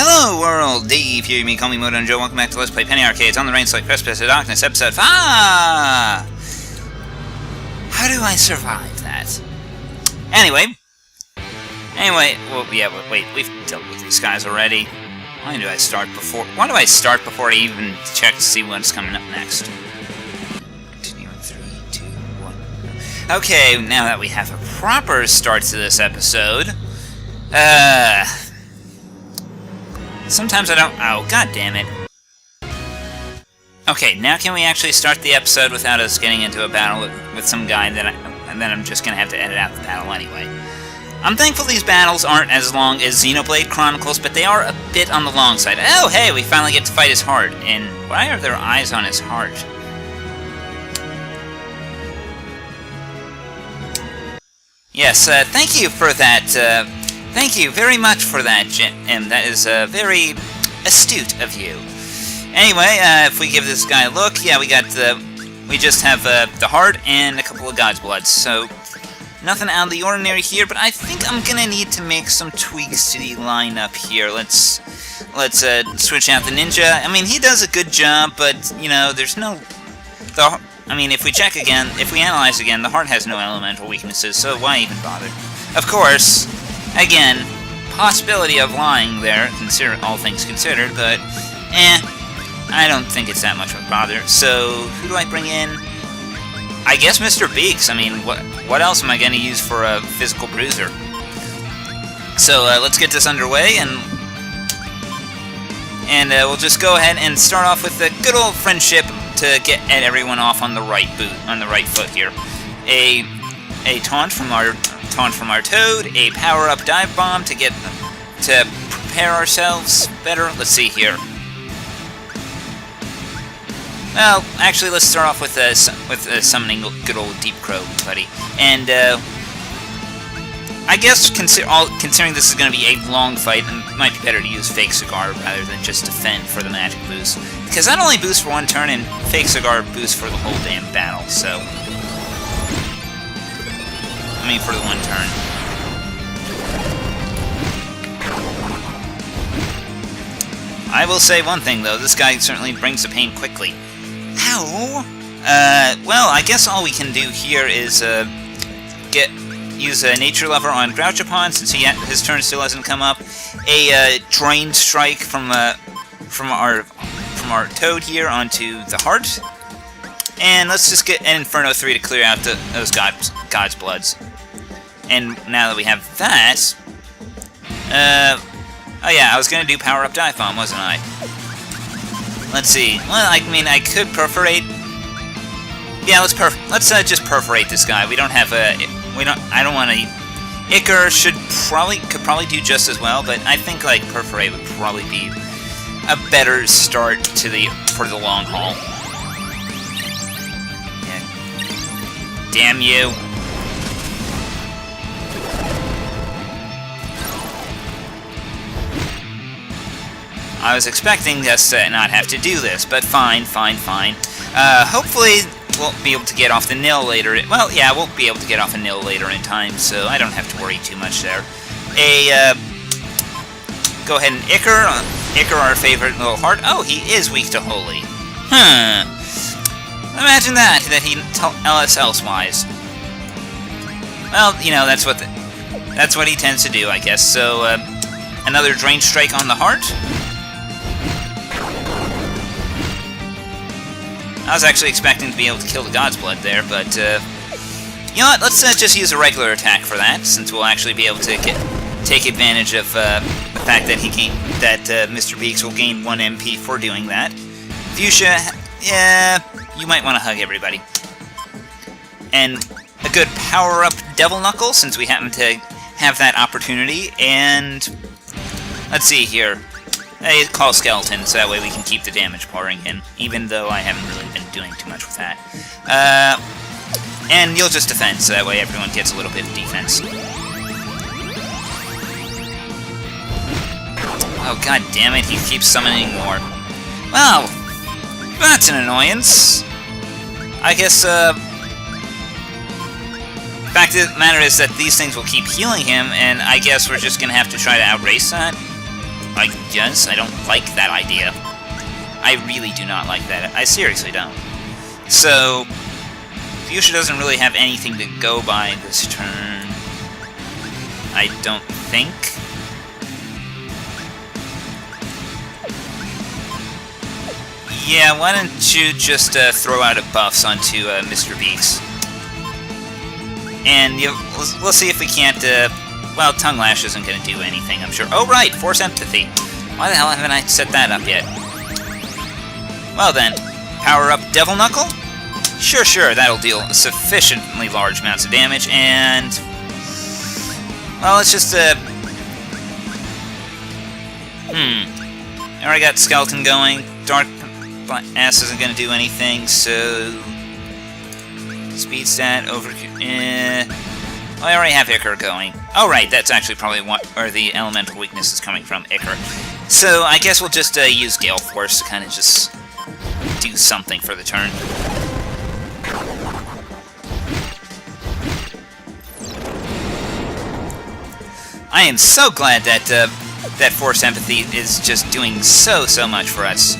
Hello world, Dave here, you may call me mowdownjoe. Welcome back to Let's Play Penny Arcades on the Rainslick, Precipice of Darkness, episode 5! How do I survive that? Anyway, well, yeah, wait, we've dealt with these guys already. Why do I start before I even check to see what's coming up next? Continue in 3, 2, 1. Okay, now that we have a proper start to this episode, sometimes I don't... Oh, god damn it. Okay, now can we actually start the episode without us getting into a battle with some guy and then I'm just gonna have to edit out the battle anyway. I'm thankful these battles aren't as long as Xenoblade Chronicles, but they are a bit on the long side. Oh, hey, we finally get to fight his heart. And why are there eyes on his heart? Yes, thank you for that, thank you very much for that, Jim. That is very astute of you. Anyway, if we give this guy a look, yeah, we just have the heart and a couple of God's Bloods, so nothing out of the ordinary here, but I think I'm gonna need to make some tweaks to the lineup here. Let's switch out the ninja. I mean, he does a good job, but, you know, there's no... I mean, if we analyze again, the heart has no elemental weaknesses, so why even bother? Of course, again, possibility of lying there, all things considered, but, I don't think it's that much of a bother. So, who do I bring in? I guess Mr. Beaks. I mean, what else am I going to use for a physical bruiser? So, let's get this underway, and we'll just go ahead and start off with the good old friendship to get everyone off on the right foot here. A taunt from our Toad, a power-up dive bomb to prepare ourselves better. Let's see here. Well, actually, let's start off with summoning good old Deep Crow, buddy. And I guess considering this is going to be a long fight, it might be better to use Fake Cigar rather than just defend for the magic boost, because that only boosts for one turn, and Fake Cigar boosts for the whole damn battle. So, I mean, for the one turn. I will say one thing though: this guy certainly brings the pain quickly. Ow! Well, I guess all we can do here is use a Nature Lover on Grouchapon, since his turn still hasn't come up. A Drain Strike from our Toad here onto the heart, and let's just get an Inferno 3 to clear out those God's Bloods. And now that we have that, oh yeah, I was gonna do Power Up Dive Bomb, wasn't I? Let's see. Well, I mean, I could perforate. Yeah, let's just perforate this guy. We don't have a. I don't want to. Icar could probably do just as well, but I think like perforate would probably be a better start for the long haul. Yeah. Damn you. I was expecting us to not have to do this, but fine. Hopefully we'll be able to get off the nil later. Well, yeah, we'll be able to get off a nil later in time, so I don't have to worry too much there. Go ahead and Icar, our favorite little heart. Oh, he is weak to Holy. Imagine that he LS elsewise. Well, you know, that's what he tends to do, I guess. So, another Drain Strike on the heart. I was actually expecting to be able to kill the God's Blood there, but, you know what, let's just use a regular attack for that, since we'll actually be able to take advantage of the fact that Mr. Beaks will gain 1 MP for doing that. Fuchsia, yeah, you might want to hug everybody. And a good power-up Devil Knuckle, since we happen to have that opportunity, and let's see here. I call Skeleton, so that way we can keep the damage pouring in, even though I haven't really been doing too much with that. And you'll just defend, so that way everyone gets a little bit of defense. Oh, god damn it, he keeps summoning more. Well, that's an annoyance. I guess, fact of the matter is that these things will keep healing him, and I guess we're just gonna have to try to outrace that. I guess. I don't like that idea. I really do not like that. I seriously don't. So, Fuchsia doesn't really have anything to go by this turn. I don't think. Yeah, why don't you just throw out a buffs onto Mr. Beaks. And we'll see if we can't, well, Tongue Lash isn't going to do anything, I'm sure. Oh, right, Force Empathy. Why the hell haven't I set that up yet? Well then, power up Devil Knuckle? Sure, that'll deal sufficiently large amounts of damage, and... well, let's just, I already got Skeleton going. Dark Ass isn't going to do anything, so... Speed stat, over... Well, I already have Ichor going. Oh, right, that's actually probably where the elemental weakness is coming from, Ichor. So, I guess we'll just use Gale Force to kind of just do something for the turn. I am so glad that that Force Empathy is just doing so much for us.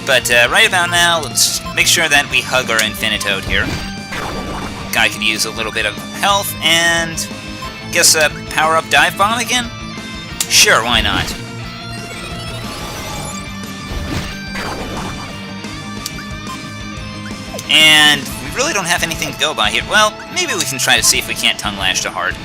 But right about now, let's make sure that we hug our Infinitoad here. Guy could use a little bit of health, and guess power up Dive Bomb again? Sure, why not? And we really don't have anything to go by here. Well, maybe we can try to see if we can't Tongue Lash to Heart.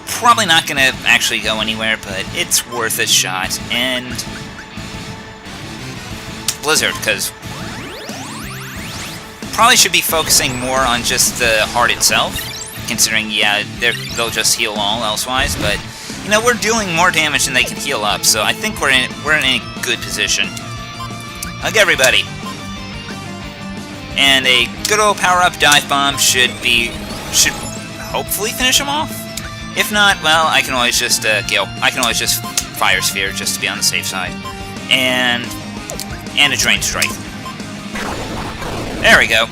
Probably not going to actually go anywhere, but it's worth a shot. And Blizzard, because probably should be focusing more on just the heart itself, considering, yeah, they'll just heal all elsewise, but, you know, we're doing more damage than they can heal up, so I think we're in a good position. Hug everybody. And a good old power-up Dive Bomb should hopefully finish him off. If not, well, I can always just, I can always just Fire Sphere, just to be on the safe side. And a Drain Strike. There we go.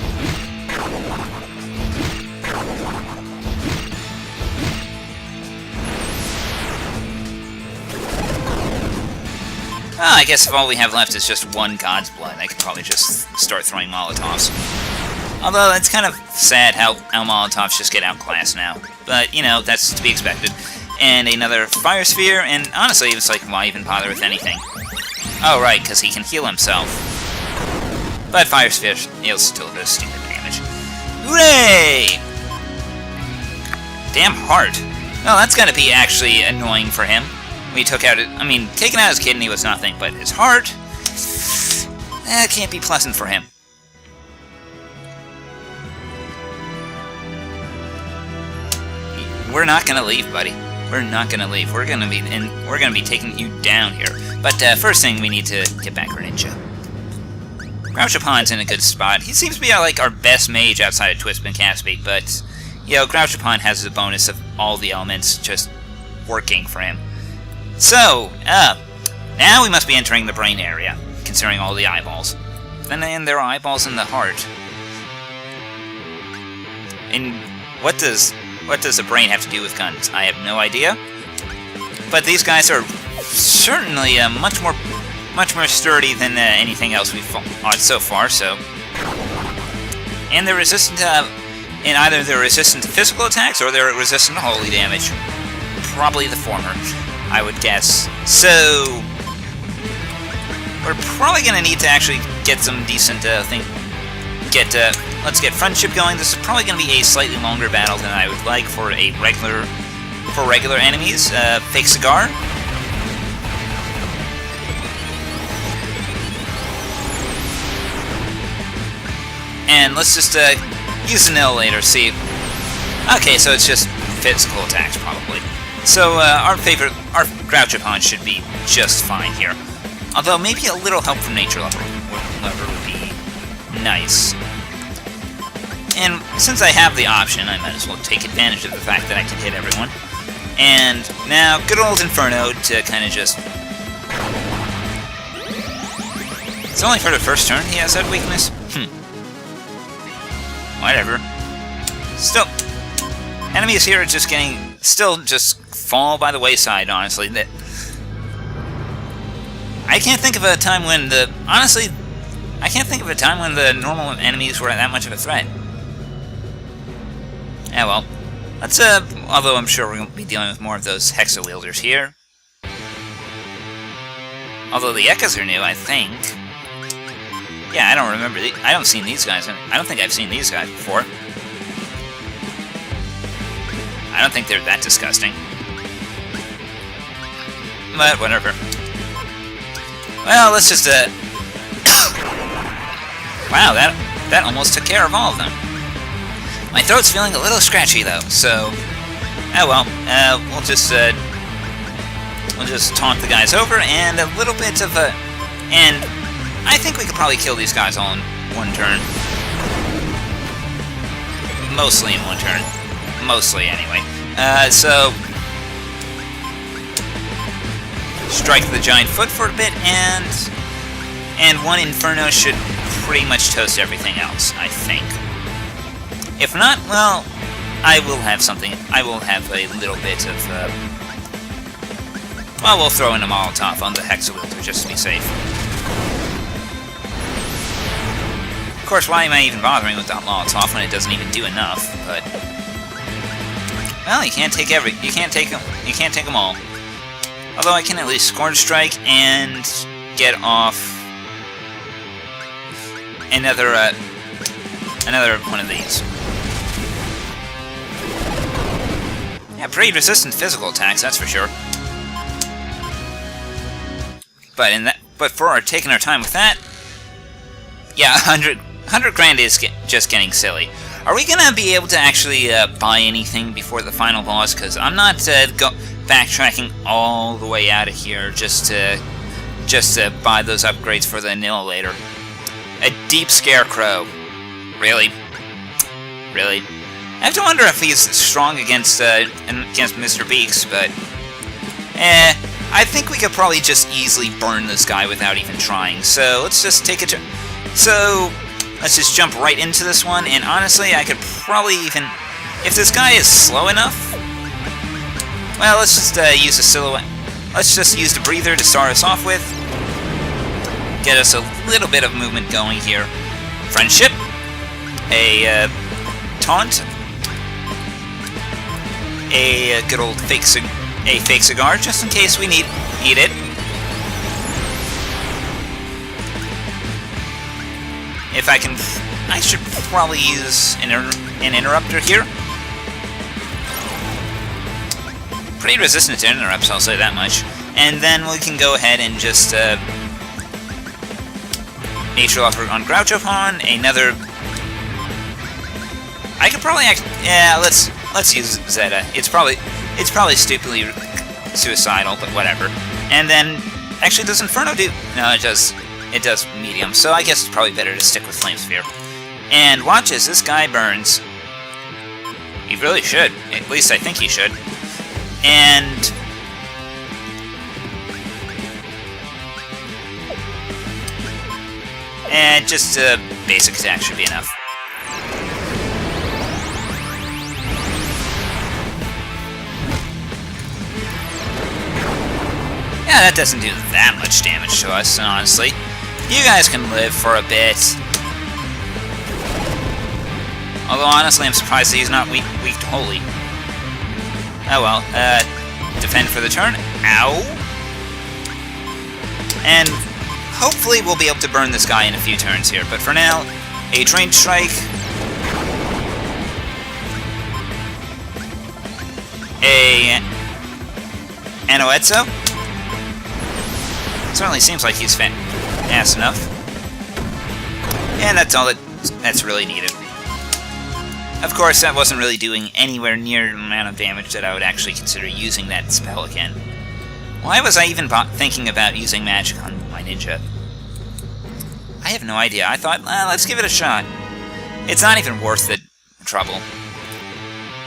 Well, I guess if all we have left is just one God's Blood, I could probably just start throwing Molotovs. Although, it's kind of sad how Molotovs just get outclassed now. But, you know, that's to be expected. And another Fire Sphere, and honestly, it's like, why even bother with anything? Oh, right, because he can heal himself. But Fire Sphere, he'll still do stupid damage. Hooray! Damn heart. Well, that's gonna be actually annoying for him. We took out, taking out his kidney was nothing, but his heart... that can't be pleasant for him. We're not gonna leave, buddy. We're not gonna leave. We're gonna be taking you down here. But first thing, we need to get back Greninja. Grouchapon's in a good spot. He seems to be like our best mage outside of Twisp and Caspy, but you know, Grouchapon has the bonus of all the elements just working for him. So, now we must be entering the brain area, considering all the eyeballs. Then there are eyeballs in the heart. And what does the brain have to do with guns? I have no idea. But these guys are certainly much more sturdy than anything else we've fought so far. So, and they're resistant to, either they're resistant to physical attacks or they're resistant to holy damage. Probably the former, I would guess. So, we're probably going to need to actually get some decent let's get Friendship going. This is probably going to be a slightly longer battle than I would like for regular enemies. Fake Cigar. And let's just use an Annihilator, see. Okay, so it's just physical attacks, probably. So our Grouchapon should be just fine here. Although maybe a little help from Nature Lover would be nice. And since I have the option, I might as well take advantage of the fact that I can hit everyone. And now, good old Inferno to kind of just... It's only for the first turn he has that weakness? Whatever. Still, enemies here are just getting... still just fall by the wayside, honestly. I can't think of a time when the... Honestly, I can't think of a time when the normal enemies were that much of a threat. Yeah, well. Let's, although I'm sure we're going to be dealing with more of those hexa-wielders here. Although the echos are new, I think. Yeah, I don't remember. I don't seen these guys. I don't think I've seen these guys before. I don't think they're that disgusting. But whatever. Well, let's just wow, that almost took care of all of them. My throat's feeling a little scratchy though, so oh well. We'll just taunt the guys over and a little bit of a and. I think we could probably kill these guys all in one turn. Mostly in one turn. Mostly, anyway. So... strike the giant foot for a bit, and one Inferno should pretty much toast everything else, I think. If not, well, I will have something. I will have a little bit of... well, we'll throw in a Molotov on the Hexa-Wielder just to be safe. Of course, why am I even bothering with that Molotov when it doesn't even do enough? But well, you can't take them all. Although I can at least Scorn Strike and get off another one of these. Yeah, pretty resistant physical attacks, that's for sure. But for our taking our time with that, yeah, 100 grand is just getting silly. Are we gonna be able to actually buy anything before the final boss? Because I'm not backtracking all the way out of here just to buy those upgrades for the Annihilator. A deep Scarecrow, really? Really? I have to wonder if he's strong against Mr. Beaks, but I think we could probably just easily burn this guy without even trying. So let's just take a turn. So let's just jump right into this one, and honestly, I could probably even... if this guy is slow enough... well, let's just use a silhouette. Let's just use the breather to start us off with. Get us a little bit of movement going here. Friendship. A taunt. A good old fake cigar, just in case we need it. If I can... I should probably use an interrupter here. Pretty resistant to interrupts, I'll say that much. And then we can go ahead and just... Nature Offer on Groucho Pawn, another... I could probably yeah, let's use Zeta. It's probably stupidly suicidal, but whatever. And then... actually, does Inferno do... no, it does... it does medium, so I guess it's probably better to stick with Flame Sphere. And watch as this guy burns. He really should. At least I think he should. And... just a basic attack should be enough. Yeah, that doesn't do that much damage to us, honestly. You guys can live for a bit. Although, honestly, I'm surprised that he's not weak to Holy. Oh well, defend for the turn. Ow! And hopefully we'll be able to burn this guy in a few turns here. But for now, a Train Strike. A Anoetzo. Certainly seems like he's fast enough. And that's all that's really needed. Of course, that wasn't really doing anywhere near the amount of damage that I would actually consider using that spell again. Why was I even thinking about using magic on my ninja? I have no idea. I thought, let's give it a shot. It's not even worth the trouble.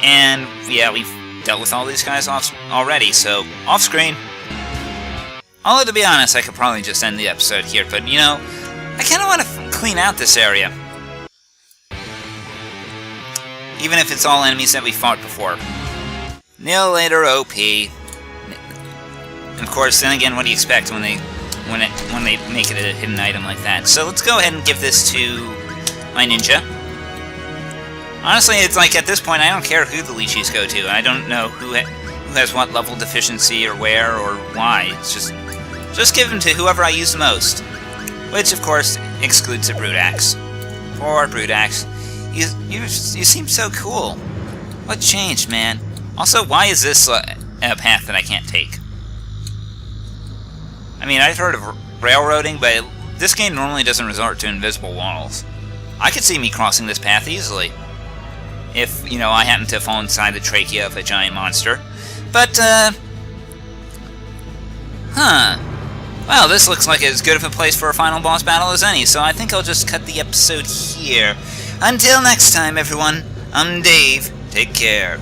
And, yeah, we've dealt with all these guys already, so off-screen. Although, to be honest, I could probably just end the episode here, but, you know, I kind of want to clean out this area. Even if it's all enemies that we fought before. Annihilator OP. And of course, then again, what do you expect when they when they make it a hidden item like that. So let's go ahead and give this to my ninja. Honestly, it's like at this point I don't care who the lychees go to. I don't know who has what level deficiency or where or why. It's just give them to whoever I use the most. Which of course excludes the brute axe. Poor brute axe. You seem so cool. What changed, man? Also, why is this a path that I can't take? I mean, I've heard of railroading, but this game normally doesn't resort to invisible walls. I could see me crossing this path easily. If, you know, I happen to fall inside the trachea of a giant monster. But, well, this looks like as good of a place for a final boss battle as any, so I think I'll just cut the episode here. Until next time, everyone, I'm Dave. Take care.